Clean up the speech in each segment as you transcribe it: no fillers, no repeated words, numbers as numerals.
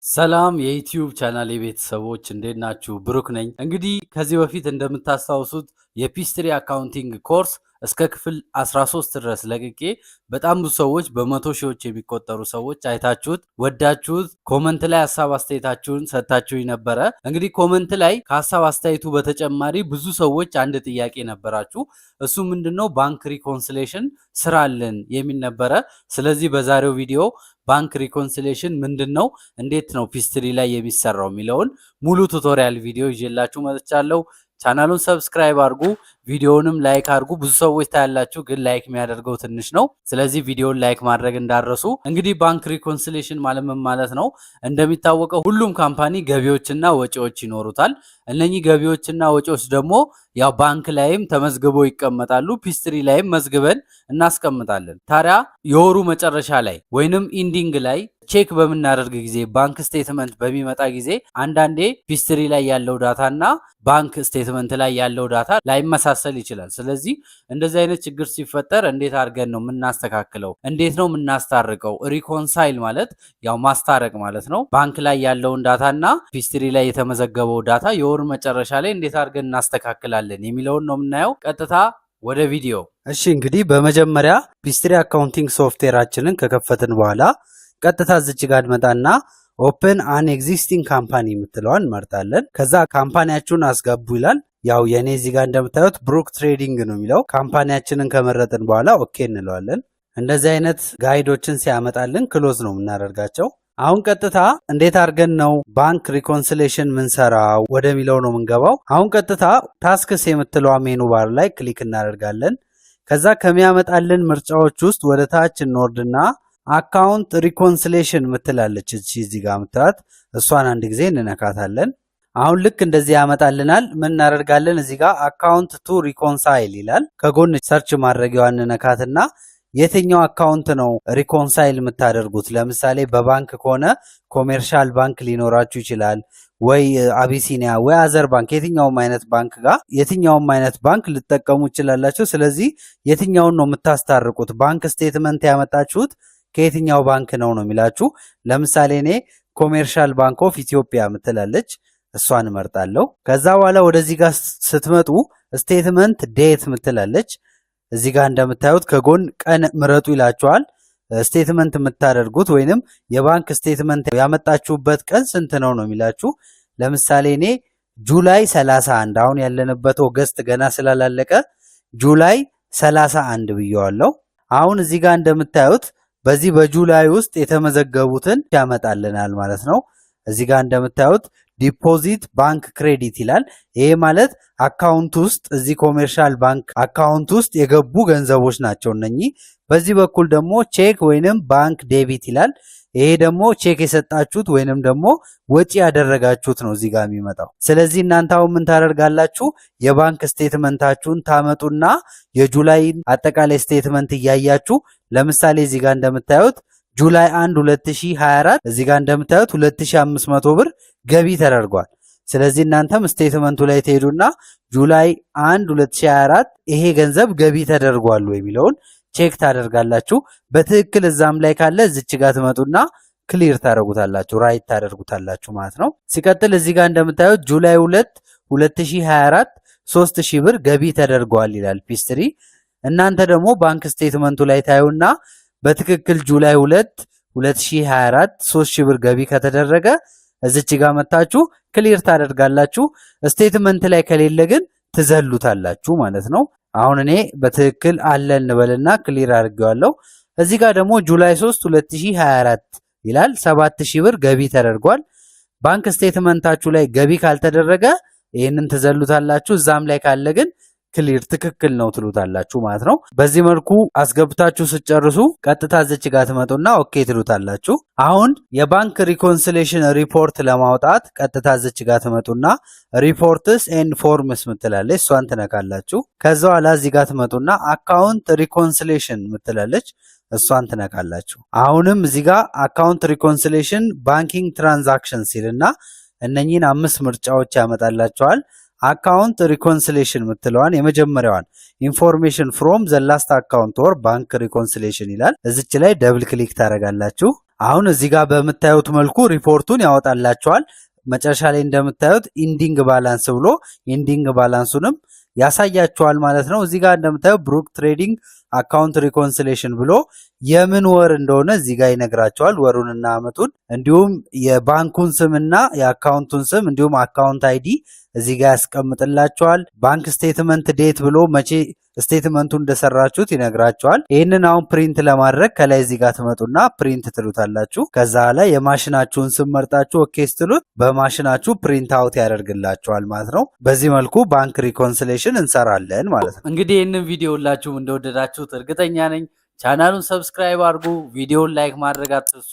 ሰላም የዩቲዩብ ቻናል የቤተሰቦች እንዴት ናችሁ? ብሩክ ነኝ። እንግዲህ ከዚህ በፊት እንደምታስታውሱት የፒስትሪ አካውንቲንግ ኮርስ እስከ ክፍል 13 ድረስ ለቅቄ በጣም ብዙ ሰዎች በመቶ ሺዎች የሚቆጠሩ ሰዎች አይታችሁት ወዳችሁት ኮመንት ላይ ሀሳብ አስተያየታችሁን ሰጥታችሁኝ ነበረ። እንግዲህ ኮመንት ላይ ከሀሳብ አስተያየቱ በተጨማሪ ብዙ ሰዎች አንድ ጥያቄ ነበራችሁ። እሱ ምንድነው? ባንክ ሪኮንሲሌሽን ስራልን የሚል ነበረ። ስለዚህ በዛሬው ቪዲዮ ባንክ ሪኮንሲሌሽን ምንድነው፣ እንዴት ነው ፒስትሪ ላይ የሚሰራው የሚለውን ሙሉ ቱቶሪያል ቪዲዮ ይዤላችሁ መጥቻለሁ። ቻናሉን ሰብስክራይብ አድርጉ፣ ቪዲዮውንም ላይክ አድርጉ። ብዙ ሰዎች ታያላችሁ ግን ላይክ የሚያደርገው ትንሽ ነው። ስለዚህ ቪዲዮውን ላይክ ማድረግ እንዳረሱ። እንግዲህ ባንክ ሪኮንሲሌሽን ማለት ምን ማለት ነው? እንደሚታወቀው ሁሉም ካምፓኒ ገቢዎችና ወጪዎች ይኖሩታል። እነኚህ ገቢዎችና ወጪዎች ደግሞ ያው ባንክ ላይም ተመዝግበው ይቀመጣሉ፣ ፒስትሪ ላይም መዝግበን እናስቀምጣለን። ታዲያ የወሩ መጨረሻ ላይ ወይንም ኢንዲንግ ላይ ቼክ በምናደርግ ጊዜ ባንክ ስቴትመንት በሚመጣ ጊዜ አንዳንዴ ፒስትሪ ላይ ያለው ዳታ እና ባንክ ስቴትመንት ላይ ያለው ዳታ ላይመሳሰል ይችላል። ስለዚህ እንደዚህ አይነት ችግር ሲፈጠር እንዴት አድርገን ነው የምናስተካክለው? እንዴት ነው የምናስታርቀው? ሪኮንሳይል ማለት ያው ማስታረቅ ማለት ነው። ባንክ ላይ ያለውን ዳታ እና ፒስትሪ ላይ የተመዘገበው ዳታ የወሩ መጨረሻ ላይ እንዴት አድርገን እናስተካክላለን የሚለውን ነው የምናየው። ቀጥታ ወደ ቪዲዮ። እሺ እንግዲህ በመጀመሪያ ፒስትሪ አካውንቲንግ ሶፍትዌራችንን ከከፈትን በኋላ ቀጥታ እዚች ጋር እንመጣና ኦፕን አን ኤግዚስቲንግ ካምፓኒ የምትለዋን እንመርጣለን። ከዛ ካምፓኒያችሁን አስገቡ ይላል። ያው የኔ እዚህ ጋር እንደምታዩት ብሩክ ትሬዲንግ ነው የሚለው። ካምፓኒያችንን ከመረጥን በኋላ ኦኬ እንለዋለን። እንደዚህ አይነት ጋይዶችን ሲያመጣልን ክሎዝ ነው የምናደርጋቸው። አሁን ቀጥታ እንዴት አድርገን ነው ባንክ ሪኮንሲሌሽን ምንሰራው ወደሚለው ነው የምንገባው። አሁን ቀጥታ ታስክስ የምትለዋ ሜኑ ባር ላይ ክሊክ እናደርጋለን። ከዛ ከሚያመጣልን ምርጫዎች ውስጥ ወደ ታች እንወርድና አካውንት ሪኮንሲሌሽን ምትላለች እዚህ ጋር ምትላት እሷን አንድ ጊዜ እንነካታለን። አሁን ልክ እንደዚህ ያመጣልናል። ምን እናደርጋለን? እዚህ ጋር አካውንት ቱ ሪኮንሳይል ይላል። ከጎን ሰርች ማድረጊያዋን እንነካትና የትኛው አካውንት ነው ሪኮንሳይል የምታደርጉት? ለምሳሌ በባንክ ከሆነ ኮሜርሻል ባንክ ሊኖራችሁ ይችላል፣ ወይ አቢሲኒያ ወይ አዘር ባንክ፣ የትኛውም አይነት ባንክ ጋር የትኛውም አይነት ባንክ ልትጠቀሙ ይችላላችሁ። ስለዚህ የትኛውን ነው የምታስታርቁት? ባንክ ስቴትመንት ያመጣችሁት ከየትኛው ባንክ ነው የሚላችሁ። ለምሳሌ እኔ ኮሜርሻል ባንክ ኦፍ ኢትዮጵያ ምትላለች እሷን እመርጣለሁ። ከዛ በኋላ ወደዚህ ጋር ስትመጡ ስቴትመንት ዴት ምትላለች። እዚህ ጋር እንደምታዩት ከጎን ቀን ምረጡ ይላችኋል። ስቴትመንት የምታደርጉት ወይንም የባንክ ስቴትመንት ያመጣችሁበት ቀን ስንት ነው የሚላችሁ። ለምሳሌ እኔ ጁላይ 31፣ አሁን ያለንበት ኦገስት ገና ስላላለቀ ጁላይ 31 ብየዋለሁ። አሁን እዚህ ጋር እንደምታዩት በዚህ በጁላይ ውስጥ የተመዘገቡትን ያመጣልናል ማለት ነው። እዚህ ጋር እንደምታዩት ዲፖዚት ባንክ ክሬዲት ይላል። ይሄ ማለት አካውንት ውስጥ እዚህ ኮሜርሻል ባንክ አካውንት ውስጥ የገቡ ገንዘቦች ናቸው እነኚህ። በዚህ በኩል ደግሞ ቼክ ወይንም ባንክ ዴቢት ይላል። ይሄ ደግሞ ቼክ የሰጣችሁት ወይንም ደግሞ ወጪ ያደረጋችሁት ነው እዚህ ጋር የሚመጣው። ስለዚህ እናንተ አሁን ምን ታደርጋላችሁ? የባንክ ስቴትመንታችሁን ታመጡና የጁላይን አጠቃላይ ስቴትመንት እያያችሁ ለምሳሌ እዚህ ጋር እንደምታዩት ጁላይ 1 2024 እዚህ ጋር እንደምታዩት 2500 ብር ገቢ ተደርጓል። ስለዚህ እናንተም ስቴትመንቱ ላይ ትሄዱና ጁላይ 1 2024 ይሄ ገንዘብ ገቢ ተደርጓል የሚለውን ቼክ ታደርጋላችሁ። በትክክል እዛም ላይ ካለ እዚች ጋር ትመጡና ክሊር ታደርጉታላችሁ፣ ራይት ታደርጉታላችሁ ማለት ነው። ሲቀጥል እዚህ ጋር እንደምታዩት ጁላይ 2 2024 3000 ብር ገቢ ተደርጓል ይላል ፒስትሪ። እናንተ ደግሞ ባንክ ስቴትመንቱ ላይ ታዩና በትክክል ጁላይ 2 2024 3000 ብር ገቢ ከተደረገ እዚች ጋር መታችሁ ክሊር ታደርጋላችሁ። ስቴትመንት ላይ ከሌለ ግን ትዘሉታላችሁ ማለት ነው። አሁን እኔ በትክክል አለ እንበልና ክሊር አድርጌዋለሁ። እዚህ ጋር ደግሞ ጁላይ 3 2024 ይላል 7000 ብር ገቢ ተደርጓል። ባንክ ስቴትመንታችሁ ላይ ገቢ ካልተደረገ ይህንን ትዘሉታላችሁ። እዛም ላይ ካለ ግን ክሊር ትክክል ነው ትሉታላችሁ ማለት ነው። በዚህ መልኩ አስገብታችሁ ስጨርሱ ቀጥታ እዚች ጋር ትመጡና ኦኬ ትሉታላችሁ። አሁን የባንክ ሪኮንሲሌሽን ሪፖርት ለማውጣት ቀጥታ እዚች ጋር ትመጡና ሪፖርትስ ኤንድ ፎርምስ ምትላለች እሷን ትነካላችሁ። ከዛ በኋላ እዚህ ጋር ትመጡና አካውንት ሪኮንሲሌሽን ምትላለች እሷን ትነካላችሁ። አሁንም እዚህ ጋር አካውንት ሪኮንሲሌሽን ባንኪንግ ትራንዛክሽን ሲልና እነኚህን 5 ምርጫዎች ያመጣላችኋል። አካውንት ሪኮንሲሌሽን ምትለዋን የመጀመሪያዋን ኢንፎርሜሽን ፍሮም ዘ ላስት አካውንት ኦር ባንክ ሪኮንሲሌሽን ይላል። እዚች ላይ ደብል ክሊክ ታደርጋላችሁ። አሁን እዚህ ጋር በምታዩት መልኩ ሪፖርቱን ያወጣላቸዋል። መጨረሻ ላይ እንደምታዩት ኢንዲንግ ባላንስ ብሎ ኢንዲንግ ባላንሱንም ያሳያቸዋል ማለት ነው። እዚህ ጋር እንደምታዩት ብሩክ ትሬዲንግ አካውንት ሪኮንሲሌሽን ብሎ የምን ወር እንደሆነ እዚህ ጋር ይነግራቸዋል፣ ወሩንና አመቱን፣ እንዲሁም የባንኩን ስምና የአካውንቱን ስም እንዲሁም አካውንት አይዲ እዚህ ጋር ያስቀምጥላቸዋል። ባንክ ስቴትመንት ዴት ብሎ መቼ ስቴትመንቱ እንደሰራችሁት ይነግራቸዋል። ይህንን አሁን ፕሪንት ለማድረግ ከላይ እዚህ ጋር ትመጡና ፕሪንት ትሉታላችሁ። ከዛ ላይ የማሽናችሁን ስም መርጣችሁ ኦኬ ስትሉት በማሽናችሁ ፕሪንት አውት ያደርግላቸዋል ማለት ነው። በዚህ መልኩ ባንክ ሪኮንሲሌሽን እንሰራለን ማለት ነው። እንግዲህ ይህንን ቪዲዮ ሁላችሁም እንደወደዳችሁት እርግጠኛ ነኝ። ቻናሉን ሰብስክራይብ አድርጉ፣ ቪዲዮውን ላይክ ማድረግ አትርሱ።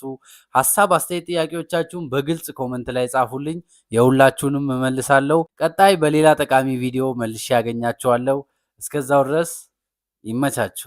ሀሳብ አስተያየት፣ ጥያቄዎቻችሁን በግልጽ ኮመንት ላይ ጻፉልኝ፣ የሁላችሁንም እመልሳለሁ። ቀጣይ በሌላ ጠቃሚ ቪዲዮ መልሼ ያገኛችኋለሁ። እስከዛው ድረስ ይመቻችሁ።